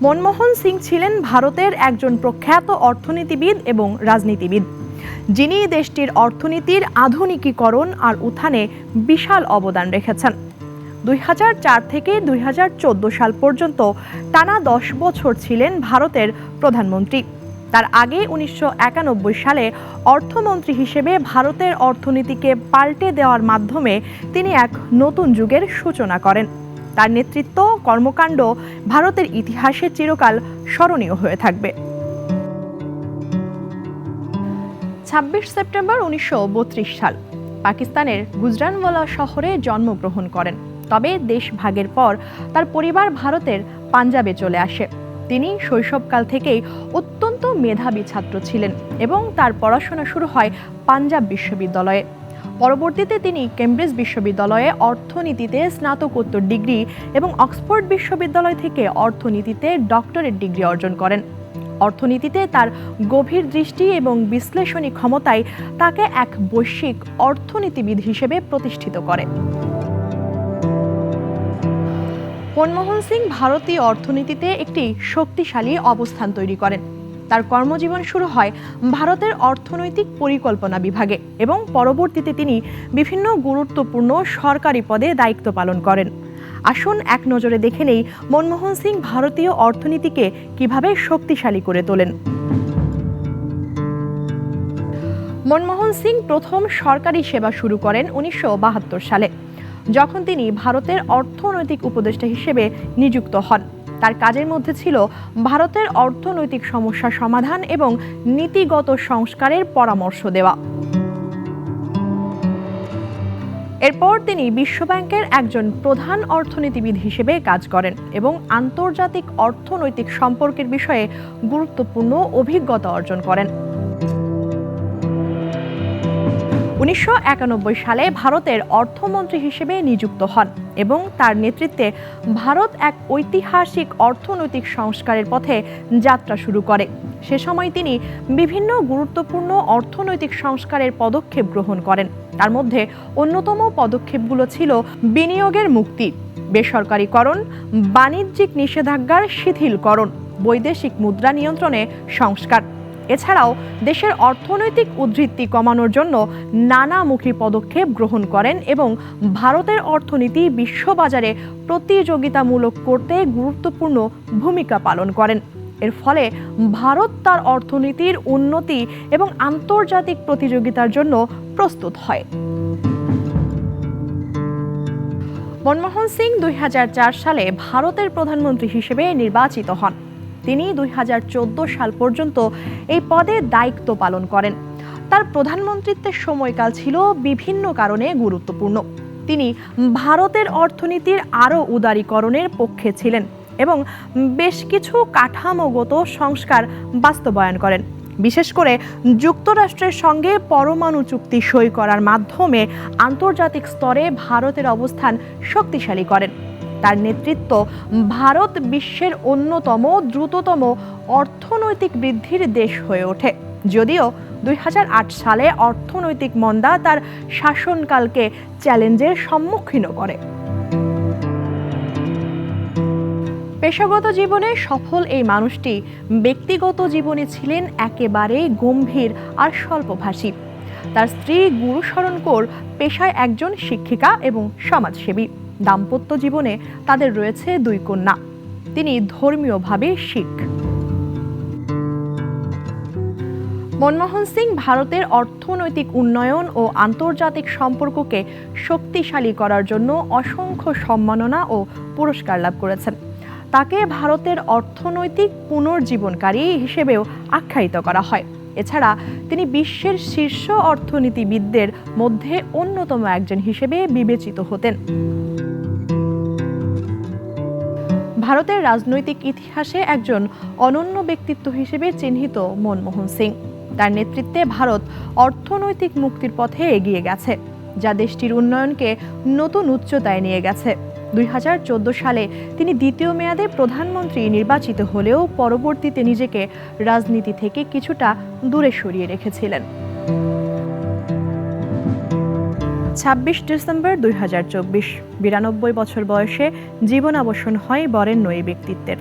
মনমোহন সিং ছিলেন ভারতের একজন প্রখ্যাত অর্থনীতিবিদ এবং রাজনীতিবিদ, যিনি দেশটির অর্থনীতির আধুনিকীকরণ আর উত্থানে বিশাল অবদান রেখেছেন। 2004 থেকে 2014 সাল পর্যন্ত টানা 10 বছর ছিলেন ভারতের প্রধানমন্ত্রী। তার আগে 1991 সালে অর্থমন্ত্রী হিসেবে ভারতের অর্থনীতিকে পাল্টে দেওয়ার মাধ্যমে তিনি এক নতুন যুগের সূচনা করেন। তার নেতৃত্ব কর্মকাণ্ড ভারতের ইতিহাসে চিরকাল স্মরণীয় হয়ে থাকবে। 26 সেপ্টেম্বর 1932 সাল পাকিস্তানের গুজরানওয়ালা শহরে জন্মগ্রহণ করেন। তবে দেশ ভাগের পর তার পরিবার ভারতের পাঞ্জাবে চলে আসে। তিনি শৈশবকাল থেকেই অত্যন্ত মেধাবী ছাত্র ছিলেন এবং তার পড়াশোনা শুরু হয় পাঞ্জাব বিশ্ববিদ্যালয়ে। পরবর্তীতে তিনি কেমব্রিজ বিশ্ববিদ্যালয়ে অর্থনীতিতে স্নাতকোত্তর ডিগ্রি এবং অক্সফোর্ড বিশ্ববিদ্যালয় থেকে অর্থনীতিতে ডক্টরেট ডিগ্রি অর্জন করেন। অর্থনীতিতে তার গভীর দৃষ্টি এবং বিশ্লেষণী ক্ষমতায় তাকে এক বৈশ্বিক অর্থনীতিবিদ হিসেবে প্রতিষ্ঠিত করে। মনমোহন সিং ভারতীয় অর্থনীতিতে একটি শক্তিশালী অবস্থান তৈরি করেন। তার কর্মজীবন শুরু হয় ভারতের অর্থনৈতিক পরিকল্পনা বিভাগে এবং পরবর্তীতে তিনি বিভিন্ন গুরুত্বপূর্ণ সরকারি পদে দায়িত্ব পালন করেন। আসুন এক নজরে দেখে নেই মনমোহন সিং ভারতীয় অর্থনীতিকে কিভাবে শক্তিশালী করে তোলেন। মনমোহন সিং প্রথম সরকারি সেবা শুরু করেন 1972 সালে, যখন তিনি ভারতের অর্থনৈতিক উপদেষ্টা হিসেবে নিযুক্ত হন। তার কাজের মধ্যে ছিল ভারতের অর্থনৈতিক সমস্যা সমাধান এবং নীতিগত সংস্কারের পরামর্শ দেওয়া। এরপর তিনি বিশ্বব্যাংকের একজন প্রধান অর্থনীতিবিদ হিসেবে কাজ করেন এবং আন্তর্জাতিক অর্থনৈতিক সম্পর্কের বিষয়ে গুরুত্বপূর্ণ অভিজ্ঞতা অর্জন করেন। 1991 সালে ভারতের অর্থমন্ত্রী হিসেবে নিযুক্ত হন এবং তার নেতৃত্বে ভারত এক ঐতিহাসিক অর্থনৈতিক সংস্কারের পথে যাত্রা শুরু করে। সে সময় তিনি বিভিন্ন গুরুত্বপূর্ণ অর্থনৈতিক সংস্কারের পদক্ষেপ গ্রহণ করেন। তার মধ্যে অন্যতম পদক্ষেপগুলো ছিল বিনিয়োগের মুক্তি, বেসরকারীকরণ, বাণিজ্যিক নিষেধাজ্ঞার শিথিলকরণ, বৈদেশিক মুদ্রা নিয়ন্ত্রণে সংস্কার। এছাড়াও দেশের অর্থনৈতিক উদ্ধৃতি কমানোর জন্য নানামুখী পদক্ষেপ গ্রহণ করেন এবং ভারতের অর্থনীতি বিশ্ববাজারে প্রতিযোগিতামূলক করতে গুরুত্বপূর্ণ ভূমিকা পালন করেন। এর ফলে ভারত তার অর্থনীতির উন্নতি এবং আন্তর্জাতিক প্রতিযোগিতার জন্য প্রস্তুত হয়। মনমোহন সিং 2004 সালে ভারতের প্রধানমন্ত্রী হিসেবে নির্বাচিত হন। তিনি 2014 সাল পর্যন্ত এই পদে দায়িত্ব পালন করেন। তার প্রধানমন্ত্রীত্বের সময়কাল ছিল বিভিন্ন কারণে গুরুত্বপূর্ণ। তিনি ভারতের অর্থনীতির আরও উদারীকরণের পক্ষে ছিলেন এবং বেশ কিছু কাঠামোগত সংস্কার বাস্তবায়ন করেন। বিশেষ করে যুক্তরাষ্ট্রের সঙ্গে পরমাণু চুক্তি সই করার মাধ্যমে আন্তর্জাতিক স্তরে ভারতের অবস্থান শক্তিশালী করেন। তার নেতৃত্ব ভারত বিশ্বের অন্যতম দ্রুততম অর্থনৈতিক বৃদ্ধির দেশ হয়ে ওঠে, যদিও 2008 সালে অর্থনৈতিক মন্দা তার শাসনকালকে চ্যালেঞ্জের সম্মুখীন করে। পেশাগত জীবনে সফল এই মানুষটি ব্যক্তিগত জীবনে ছিলেন একেবারেই গম্ভীর আর স্বল্পভাষী। তার স্ত্রী গুরুশরণ কৌর পেশায় একজন শিক্ষিকা এবং সমাজসেবী। দাম্পত্য জীবনে তাদের রয়েছে 2 কন্যা। তিনি ধর্মীয়ভাবে শিখ। মনমোহন সিং ভারতের অর্থনৈতিক উন্নয়ন ও আন্তর্জাতিক সম্পর্ককে শক্তিশালী করার জন্য অসংখ্য সম্মাননা ও পুরস্কার লাভ করেছেন। তাকে ভারতের অর্থনৈতিক পুনর্জীবনকারী হিসেবেও আখ্যায়িত করা হয়। এছাড়া তিনি বিশ্বের শীর্ষ অর্থনীতিবিদদের মধ্যে অন্যতম একজন হিসেবে বিবেচিত হতেন। ভারতের রাজনৈতিক ইতিহাসে একজন অনন্য ব্যক্তিত্ব হিসেবে চিহ্নিত মনমোহন সিং। তার নেতৃত্বে ভারত অর্থনৈতিক মুক্তির পথে এগিয়ে গেছে, যা দেশটির উন্নয়নকে নতুন উচ্চতায় নিয়ে গেছে। 2014 সালে তিনি দ্বিতীয় মেয়াদে প্রধানমন্ত্রী নির্বাচিত হলেও পরবর্তীতে নিজেকে রাজনীতি থেকে কিছুটা দূরে সরিয়ে রেখেছিলেন। 26 ডিসেম্বর 2024, 92 বছর বয়সে জীবনাবসান হয় বরেণ্য এই ব্যক্তিত্বের।